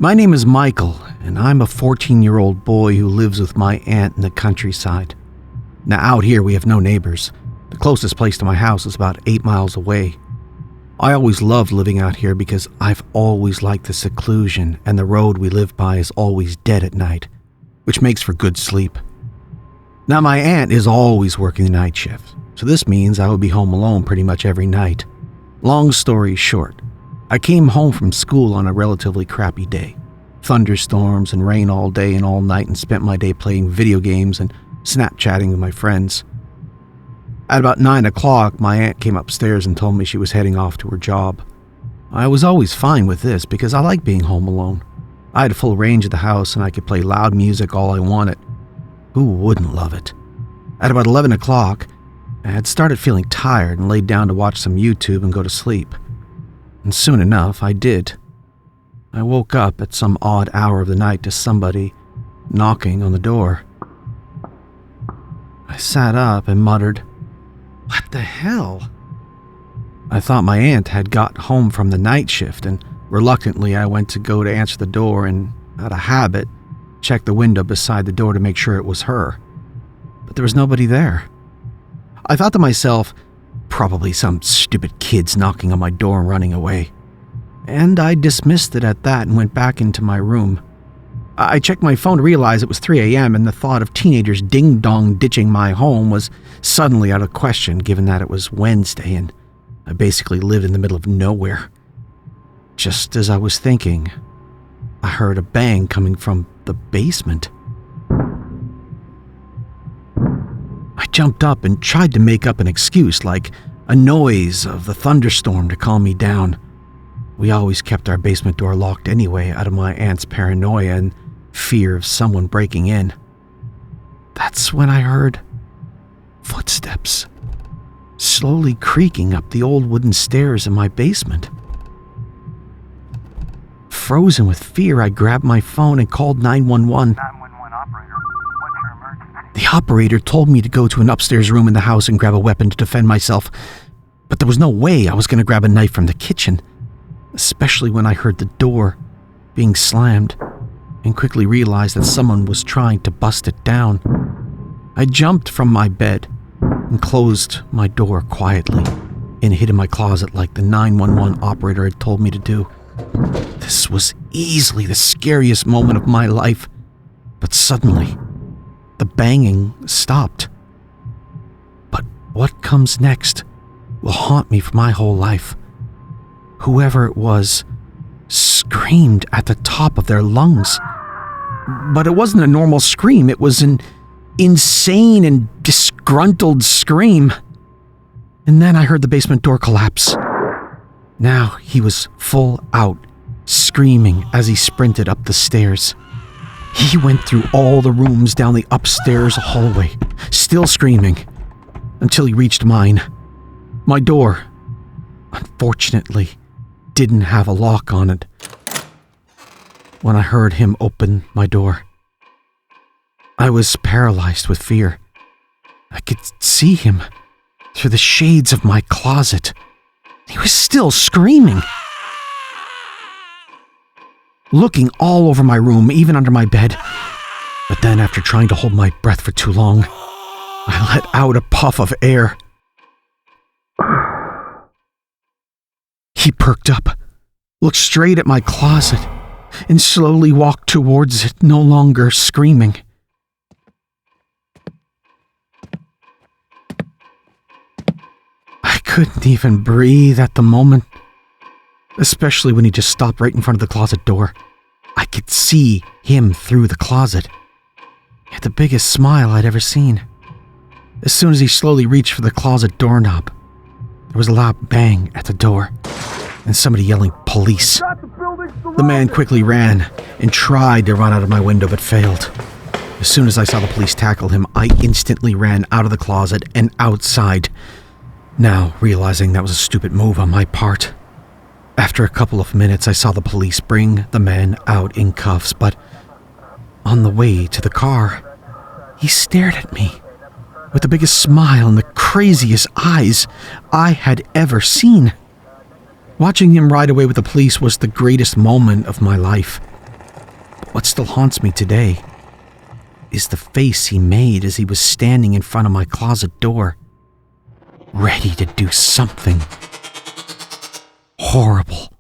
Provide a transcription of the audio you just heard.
My name is Michael, and I'm a 14-year-old boy who lives with my aunt in the countryside. Now, out here we have no neighbors. The closest place to my house is about 8 miles away. I always loved living out here because I've always liked the seclusion, and the road we live by is always dead at night, which makes for good sleep. Now, my aunt is always working the night shift, so this means I would be home alone pretty much every night. Long story short, I came home from school on a relatively crappy day. Thunderstorms and rain all day and all night, and spent my day playing video games and Snapchatting with my friends. At about 9 o'clock, my aunt came upstairs and told me she was heading off to her job. I was always fine with this because I like being home alone. I had full range of the house and I could play loud music all I wanted. Who wouldn't love it? At about 11 o'clock, I had started feeling tired and laid down to watch some YouTube and go to sleep. And soon enough, I did. I woke up at some odd hour of the night to somebody knocking on the door. I sat up and muttered, "What the hell?" I thought my aunt had got home from the night shift, and reluctantly I went to answer the door and, out of habit, checked the window beside the door to make sure it was her. But there was nobody there. I thought to myself, probably some stupid kids knocking on my door and running away. And I dismissed it at that and went back into my room. I checked my phone to realize it was 3 a.m. and the thought of teenagers ding-dong ditching my home was suddenly out of question, given that it was Wednesday and I basically lived in the middle of nowhere. Just as I was thinking, I heard a bang coming from the basement. I jumped up and tried to make up an excuse, like a noise of the thunderstorm, to calm me down. We always kept our basement door locked anyway, out of my aunt's paranoia and fear of someone breaking in. That's when I heard footsteps slowly creaking up the old wooden stairs in my basement. Frozen with fear, I grabbed my phone and called 911. 911 operator, what's your emergency? The operator told me to go to an upstairs room in the house and grab a weapon to defend myself, but there was no way I was going to grab a knife from the kitchen, especially when I heard the door being slammed and quickly realized that someone was trying to bust it down. I jumped from my bed and closed my door quietly and hid in my closet like the 911 operator had told me to do. This was easily the scariest moment of my life, but suddenly, the banging stopped. But what comes next will haunt me for my whole life. Whoever it was screamed at the top of their lungs. But it wasn't a normal scream, it was an insane and disgruntled scream. And then I heard the basement door collapse. Now he was full out, screaming as he sprinted up the stairs. He went through all the rooms down the upstairs hallway, still screaming, until he reached mine. My door, unfortunately, didn't have a lock on it. When I heard him open my door, I was paralyzed with fear. I could see him through the shades of my closet. He was still screaming. Looking all over my room, even under my bed. But then, after trying to hold my breath for too long, I let out a puff of air. He perked up, looked straight at my closet, and slowly walked towards it, no longer screaming. I couldn't even breathe at the moment, especially when he just stopped right in front of the closet door. I could see him through the closet. He had the biggest smile I'd ever seen. As soon as he slowly reached for the closet doorknob, there was a loud bang at the door, and somebody yelling, "Police!" The man quickly ran and tried to run out of my window but failed. As soon as I saw the police tackle him, I instantly ran out of the closet and outside, now realizing that was a stupid move on my part. After a couple of minutes, I saw the police bring the man out in cuffs, but on the way to the car, he stared at me with the biggest smile and the craziest eyes I had ever seen. Watching him ride away with the police was the greatest moment of my life. What still haunts me today is the face he made as he was standing in front of my closet door, ready to do something horrible.